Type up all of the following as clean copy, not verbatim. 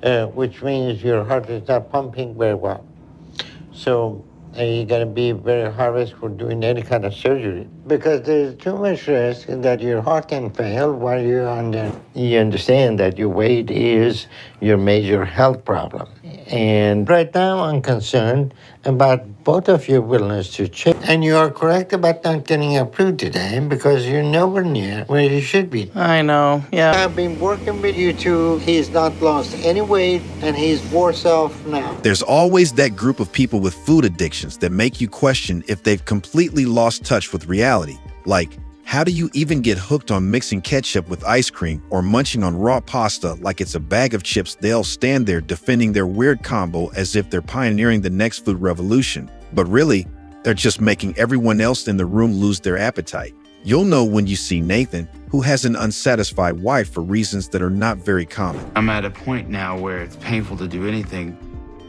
which means your heart is not pumping very well. So you're going to be very high risk for doing any kind of surgery because there's too much risk that your heart can fail while you're on there. You understand that your weight is your major health problem. And right now I'm concerned about both of your willingness to change. And you are correct about not getting approved today because you're nowhere near where you should be. I know, yeah. I've been working with you too. He's not lost any weight and he's worse off now. There's always that group of people with food addictions that make you question if they've completely lost touch with reality. Like, how do you even get hooked on mixing ketchup with ice cream or munching on raw pasta like it's a bag of chips? They'll stand there defending their weird combo as if they're pioneering the next food revolution. But really, they're just making everyone else in the room lose their appetite. You'll know when you see Nathan, who has an unsatisfied wife for reasons that are not very common. I'm at a point now where it's painful to do anything.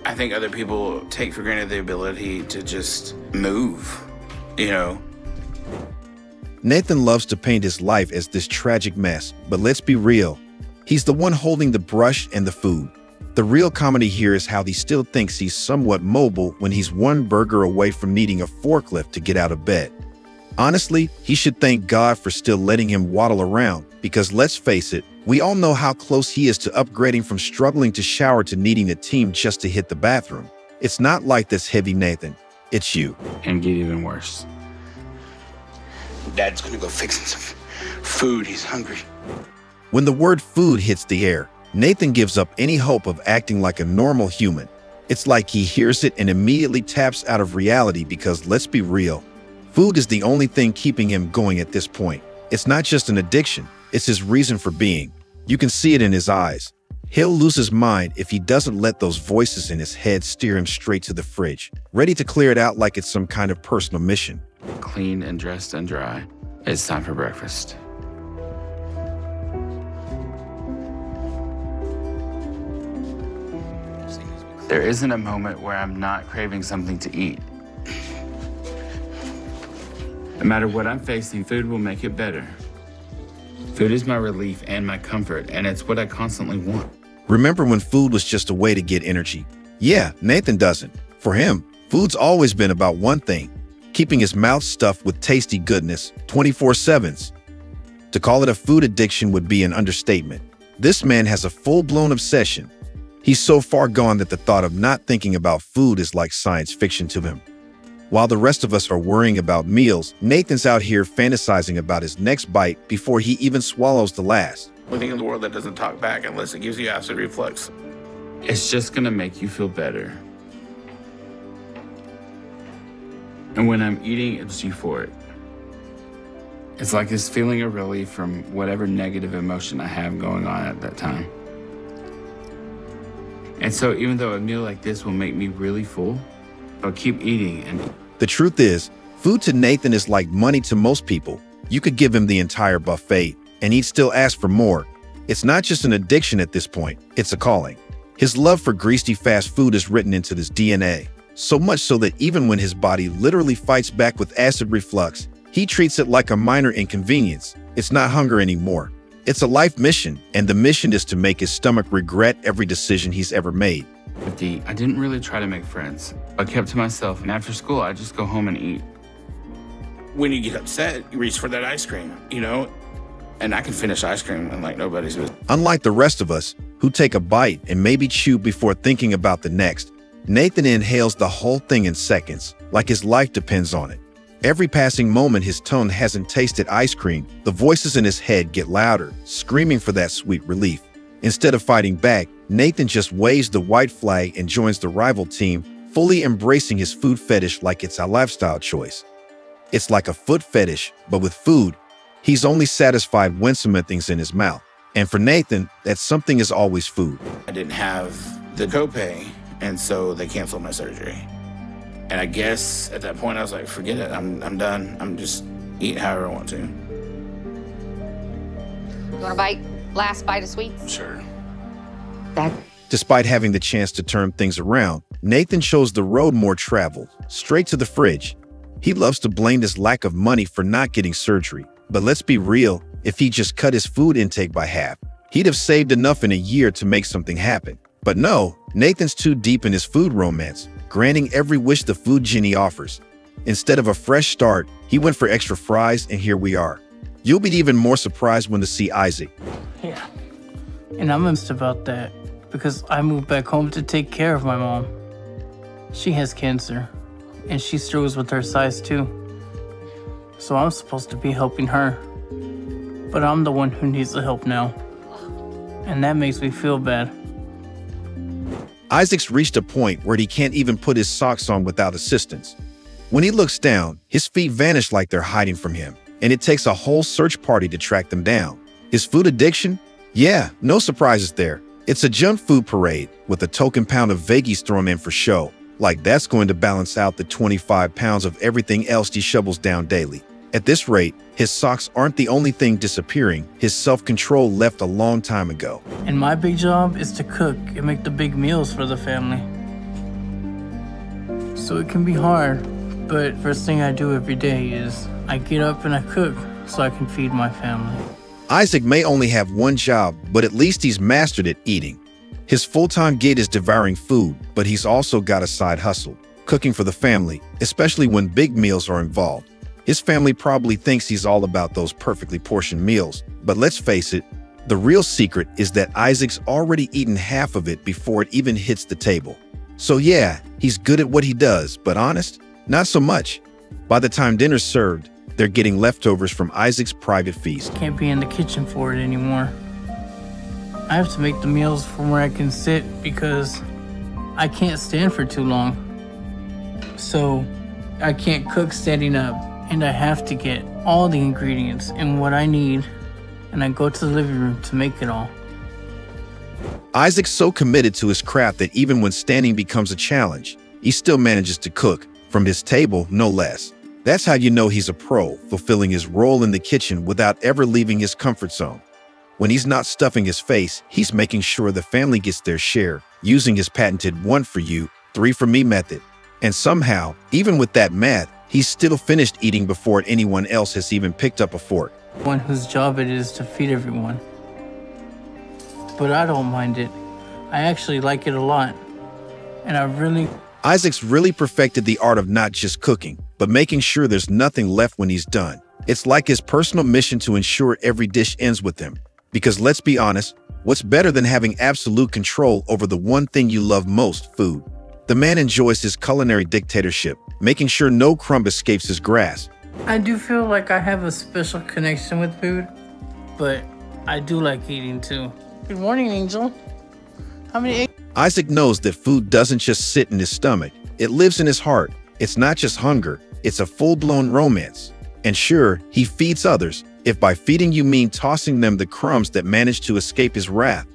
I think other people take for granted the ability to just move, you know. Nathan loves to paint his life as this tragic mess, but let's be real. He's the one holding the brush and the food. The real comedy here is how he still thinks he's somewhat mobile when he's one burger away from needing a forklift to get out of bed. Honestly, he should thank God for still letting him waddle around, because let's face it, we all know how close he is to upgrading from struggling to shower to needing a team just to hit the bathroom. It's not like this heavy Nathan, it's you. And get even worse. Dad's gonna go fix him some food, he's hungry. When the word food hits the air, Nathan gives up any hope of acting like a normal human. It's like he hears it and immediately taps out of reality because let's be real, food is the only thing keeping him going at this point. It's not just an addiction, it's his reason for being. You can see it in his eyes. He'll lose his mind if he doesn't let those voices in his head steer him straight to the fridge, ready to clear it out like it's some kind of personal mission. Clean and dressed and dry. It's time for breakfast. There isn't a moment where I'm not craving something to eat. No matter what I'm facing, food will make it better. Food is my relief and my comfort, and it's what I constantly want. Remember when food was just a way to get energy? Yeah, Nathan doesn't. For him, food's always been about one thing: keeping his mouth stuffed with tasty goodness 24/7. To call it a food addiction would be an understatement. This man has a full-blown obsession. He's so far gone that the thought of not thinking about food is like science fiction to him. While the rest of us are worrying about meals, Nathan's out here fantasizing about his next bite before he even swallows the last. Only thing in the world that doesn't talk back unless it gives you acid reflux. It's just gonna make you feel better. And when I'm eating, it's euphoric. It's like this feeling of relief from whatever negative emotion I have going on at that time. And so even though a meal like this will make me really full, I'll keep eating. And the truth is, food to Nathan is like money to most people. You could give him the entire buffet, and he'd still ask for more. It's not just an addiction at this point, it's a calling. His love for greasy fast food is written into his DNA. So much so that even when his body literally fights back with acid reflux, he treats it like a minor inconvenience. It's not hunger anymore. It's a life mission, and the mission is to make his stomach regret every decision he's ever made. I didn't really try to make friends. I kept to myself, and after school, I just go home and eat. When you get upset, you reach for that ice cream, you know? And I can finish ice cream and like nobody's business. Unlike the rest of us, who take a bite and maybe chew before thinking about the next, Nathan inhales the whole thing in seconds, like his life depends on it. Every passing moment his tongue hasn't tasted ice cream, the voices in his head get louder, screaming for that sweet relief. Instead of fighting back, Nathan just waves the white flag and joins the rival team, fully embracing his food fetish like it's a lifestyle choice. It's like a foot fetish, but with food. He's only satisfied when something's in his mouth. And for Nathan, that something is always food. I didn't have the copay, and so they canceled my surgery. And I guess at that point I was like, forget it, I'm done. I'm just eating however I want to. You want a bite? Last bite of sweets? Sure. Despite having the chance to turn things around, Nathan chose the road more traveled, straight to the fridge. He loves to blame his lack of money for not getting surgery. But let's be real, if he just cut his food intake by half, he'd have saved enough in a year to make something happen. But no, Nathan's too deep in his food romance, granting every wish the food genie offers. Instead of a fresh start, he went for extra fries, and here we are. You'll be even more surprised when to see Isaac. Yeah, and I'm upset about that because I moved back home to take care of my mom. She has cancer, and she struggles with her size too. So I'm supposed to be helping her, but I'm the one who needs the help now, and that makes me feel bad. Isaac's reached a point where he can't even put his socks on without assistance. When he looks down, his feet vanish like they're hiding from him, and it takes a whole search party to track them down. His food addiction? Yeah, no surprises there. It's a junk food parade with a token pound of veggies thrown in for show. Like that's going to balance out the 25 pounds of everything else he shovels down daily. At this rate, his socks aren't the only thing disappearing. His self-control left a long time ago. And my big job is to cook and make the big meals for the family. So it can be hard, but first thing I do every day is I get up and I cook so I can feed my family. Isaac may only have one job, but at least he's mastered at eating. His full-time gig is devouring food, but he's also got a side hustle, cooking for the family, especially when big meals are involved. His family probably thinks he's all about those perfectly portioned meals, but let's face it, the real secret is that Isaac's already eaten half of it before it even hits the table. So yeah, he's good at what he does, but honest, not so much. By the time dinner's served, they're getting leftovers from Isaac's private feast. Can't be in the kitchen for it anymore. I have to make the meals from where I can sit because I can't stand for too long. So I can't cook standing up, and I have to get all the ingredients and what I need, and I go to the living room to make it all. Isaac's so committed to his craft that even when standing becomes a challenge, he still manages to cook, from his table no less. That's how you know he's a pro, fulfilling his role in the kitchen without ever leaving his comfort zone. When he's not stuffing his face, he's making sure the family gets their share, using his patented 1 for you, 3 for me method. And somehow, even with that math, he's still finished eating before anyone else has even picked up a fork. One whose job it is to feed everyone. But I don't mind it. I actually like it a lot. And Isaac's really perfected the art of not just cooking, but making sure there's nothing left when he's done. It's like his personal mission to ensure every dish ends with him. Because let's be honest, what's better than having absolute control over the one thing you love most, food? The man enjoys his culinary dictatorship, making sure no crumb escapes his grasp. I do feel like I have a special connection with food, but I do like eating too. Good morning, Angel. How many eggs? Isaac knows that food doesn't just sit in his stomach, it lives in his heart. It's not just hunger, it's a full-blown romance. And sure, he feeds others, if by feeding you mean tossing them the crumbs that manage to escape his wrath.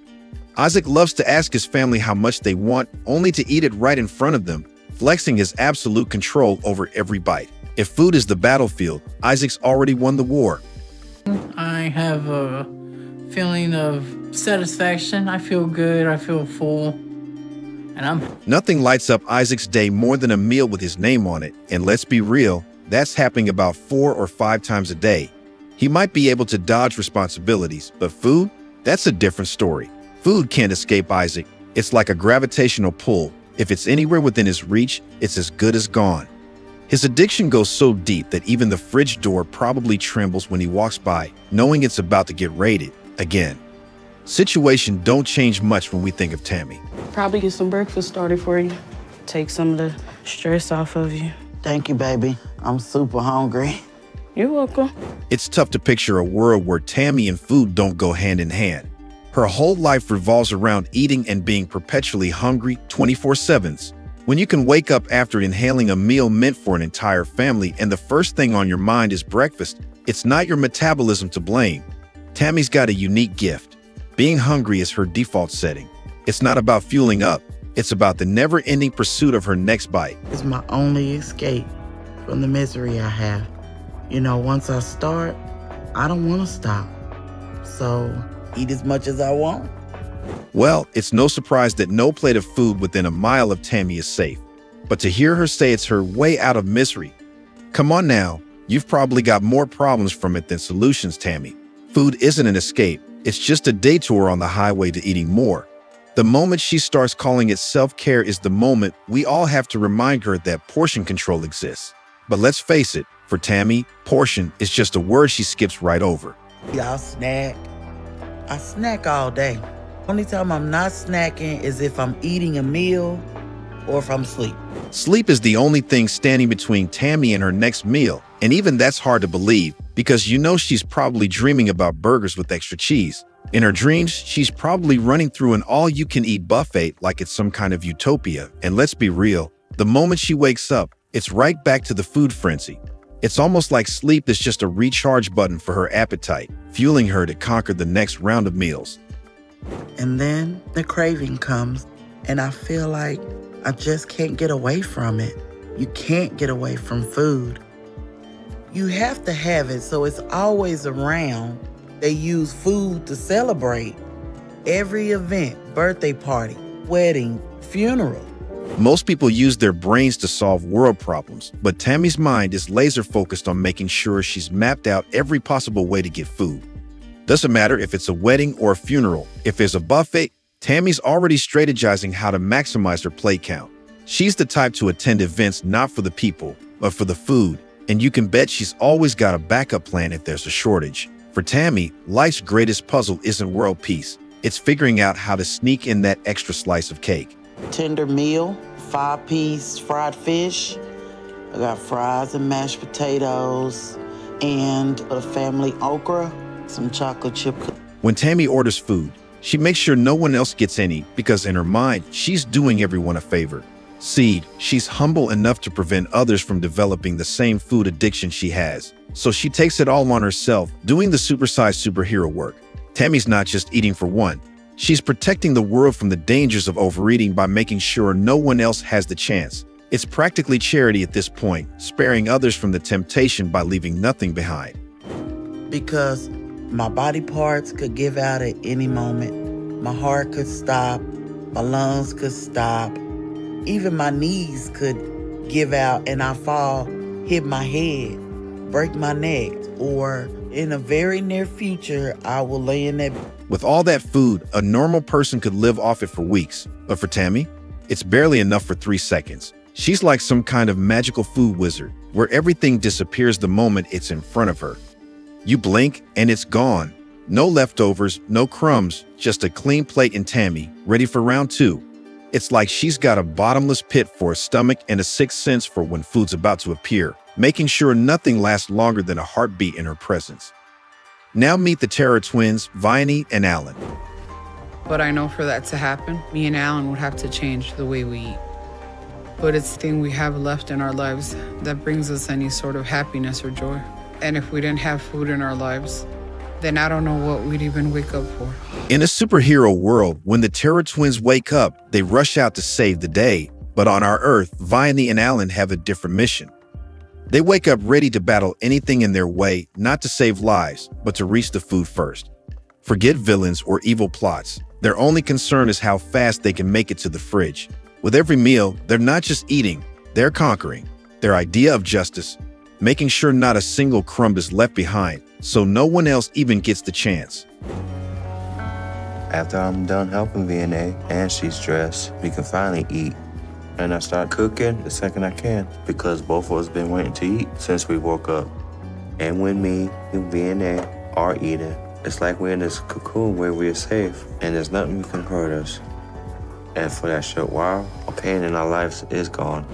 Isaac loves to ask his family how much they want, only to eat it right in front of them, flexing his absolute control over every bite. If food is the battlefield, Isaac's already won the war. I have a feeling of satisfaction. I feel good, I feel full. Nothing lights up Isaac's day more than a meal with his name on it, and let's be real, that's happening about 4 or 5 times a day. He might be able to dodge responsibilities, but food? That's a different story. Food can't escape Isaac. It's like a gravitational pull. If it's anywhere within his reach, it's as good as gone. His addiction goes so deep that even the fridge door probably trembles when he walks by, knowing it's about to get raided again. Situation don't change much when we think of Tammy. Probably get some breakfast started for you. Take some of the stress off of you. Thank you, baby. I'm super hungry. You're welcome. It's tough to picture a world where Tammy and food don't go hand in hand. Her whole life revolves around eating and being perpetually hungry 24/7. When you can wake up after inhaling a meal meant for an entire family and the first thing on your mind is breakfast, it's not your metabolism to blame. Tammy's got a unique gift. Being hungry is her default setting. It's not about fueling up. It's about the never-ending pursuit of her next bite. It's my only escape from the misery I have. You know, once I start, I don't want to stop. So, eat as much as I want. Well, it's no surprise that no plate of food within a mile of Tammy is safe. But to hear her say it's her way out of misery, come on now, you've probably got more problems from it than solutions, Tammy. Food isn't an escape, it's just a detour on the highway to eating more. The moment she starts calling it self-care is the moment we all have to remind her that portion control exists. But let's face it, for Tammy, portion is just a word she skips right over. Y'all snack. I snack all day. Only time I'm not snacking is if I'm eating a meal or if I'm asleep. Sleep is the only thing standing between Tammy and her next meal, and even that's hard to believe because you know she's probably dreaming about burgers with extra cheese. In her dreams, she's probably running through an all-you-can-eat buffet like it's some kind of utopia. And let's be real, the moment she wakes up, it's right back to the food frenzy. It's almost like sleep is just a recharge button for her appetite, fueling her to conquer the next round of meals. And then the craving comes, and I feel like I just can't get away from it. You can't get away from food. You have to have it, so it's always around. They use food to celebrate every event, birthday party, wedding, funeral. Most people use their brains to solve world problems, but Tammy's mind is laser focused on making sure she's mapped out every possible way to get food. Doesn't matter if it's a wedding or a funeral. If there's a buffet, Tammy's already strategizing how to maximize her plate count. She's the type to attend events not for the people, but for the food, and you can bet she's always got a backup plan if there's a shortage. For Tammy, life's greatest puzzle isn't world peace. It's figuring out how to sneak in that extra slice of cake. Tender meal, 5-piece fried fish. I got fries and mashed potatoes and a family okra, some chocolate chip cookies. When Tammy orders food, she makes sure no one else gets any because in her mind, she's doing everyone a favor. Seed, she's humble enough to prevent others from developing the same food addiction she has. So she takes it all on herself, doing the supersized superhero work. Tammy's not just eating for one. She's protecting the world from the dangers of overeating by making sure no one else has the chance. It's practically charity at this point, sparing others from the temptation by leaving nothing behind. Because my body parts could give out at any moment. My heart could stop, my lungs could stop, even my knees could give out and I fall, hit my head, break my neck, or in a very near future, I will lay in that. With all that food, a normal person could live off it for weeks. But for Tammy, it's barely enough for 3 seconds. She's like some kind of magical food wizard, where everything disappears the moment it's in front of her. You blink and it's gone. No leftovers, no crumbs, just a clean plate in Tammy, ready for round 2. It's like she's got a bottomless pit for a stomach and a sixth sense for when food's about to appear, making sure nothing lasts longer than a heartbeat in her presence. Now meet the terror twins, Vianney and Alan. But I know for that to happen, me and Alan would have to change the way we eat. But it's the thing we have left in our lives that brings us any sort of happiness or joy. And if we didn't have food in our lives, then I don't know what we'd even wake up for. In a superhero world, when the terror twins wake up, they rush out to save the day. But on our Earth, Vianney and Alan have a different mission. They wake up ready to battle anything in their way, not to save lives, but to reach the food first. Forget villains or evil plots. Their only concern is how fast they can make it to the fridge. With every meal, they're not just eating, they're conquering. Their idea of justice, making sure not a single crumb is left behind, so no one else even gets the chance. After I'm done helping VNA and she's dressed, we can finally eat. And I start cooking the second I can because both of us been waiting to eat since we woke up. And when me and VNA are eating, it's like we're in this cocoon where we're safe and there's nothing that can hurt us. And for that short while, our pain in our lives is gone.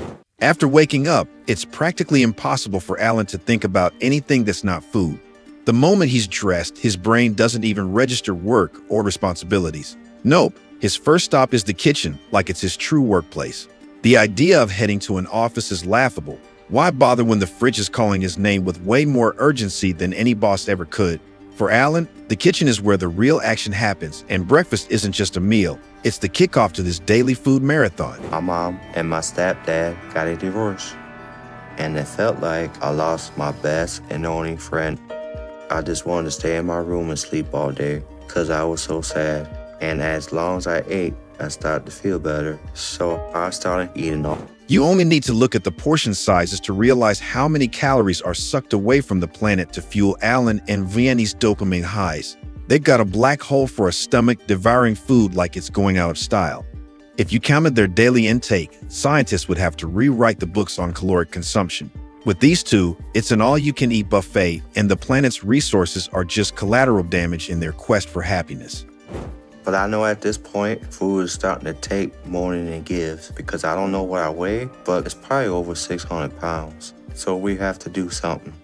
After waking up, it's practically impossible for Alan to think about anything that's not food. The moment he's dressed, his brain doesn't even register work or responsibilities. Nope, his first stop is the kitchen, like it's his true workplace. The idea of heading to an office is laughable. Why bother when the fridge is calling his name with way more urgency than any boss ever could? For Alan, the kitchen is where the real action happens, and breakfast isn't just a meal. It's the kickoff to this daily food marathon. My mom and my stepdad got a divorce, and it felt like I lost my best and only friend. I just wanted to stay in my room and sleep all day because I was so sad. And as long as I ate, I started to feel better, so I started eating all. You only need to look at the portion sizes to realize how many calories are sucked away from the planet to fuel Alan and Vianney's dopamine highs. They've got a black hole for a stomach, devouring food like it's going out of style. If you counted their daily intake, scientists would have to rewrite the books on caloric consumption. With these two, it's an all-you-can-eat buffet, and the planet's resources are just collateral damage in their quest for happiness. But I know at this point, food is starting to take more than it gives because I don't know what I weigh, but it's probably over 600 pounds. So we have to do something.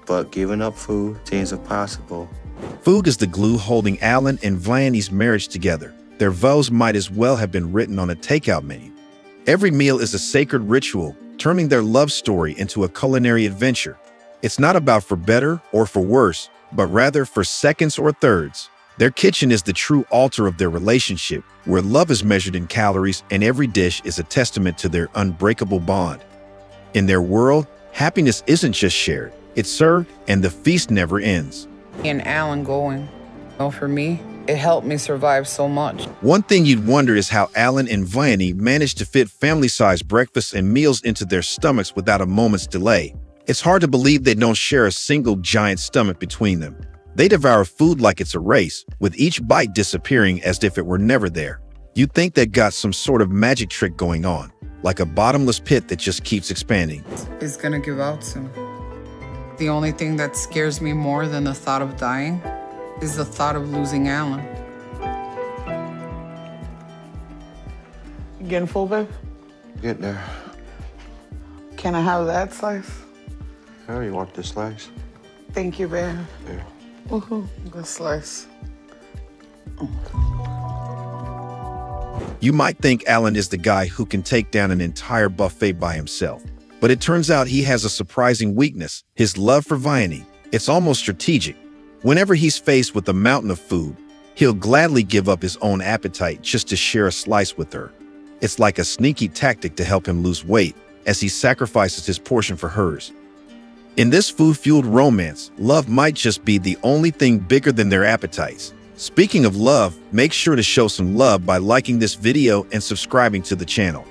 But giving up food seems impossible. Food is the glue holding Alan and Vlanie's marriage together. Their vows might as well have been written on a takeout menu. Every meal is a sacred ritual, turning their love story into a culinary adventure. It's not about for better or for worse, but rather for seconds or thirds. Their kitchen is the true altar of their relationship, where love is measured in calories and every dish is a testament to their unbreakable bond. In their world, happiness isn't just shared, it's served, and the feast never ends. And Alan going, for me, it helped me survive so much. One thing you'd wonder is how Alan and Vlanie managed to fit family-sized breakfasts and meals into their stomachs without a moment's delay. It's hard to believe they don't share a single giant stomach between them. They devour food like it's a race, with each bite disappearing as if it were never there. You'd think they've got some sort of magic trick going on, like a bottomless pit that just keeps expanding. It's gonna give out soon. The only thing that scares me more than the thought of dying is the thought of losing Alan. You getting full, babe? Get there. Can I have that slice? Oh, you want this slice? Thank you, babe. Yeah. Good slice. You might think Alan is the guy who can take down an entire buffet by himself. But it turns out he has a surprising weakness, his love for Vlanie. It's almost strategic. Whenever he's faced with a mountain of food, he'll gladly give up his own appetite just to share a slice with her. It's like a sneaky tactic to help him lose weight as he sacrifices his portion for hers. In this food-fueled romance, love might just be the only thing bigger than their appetites. Speaking of love, make sure to show some love by liking this video and subscribing to the channel.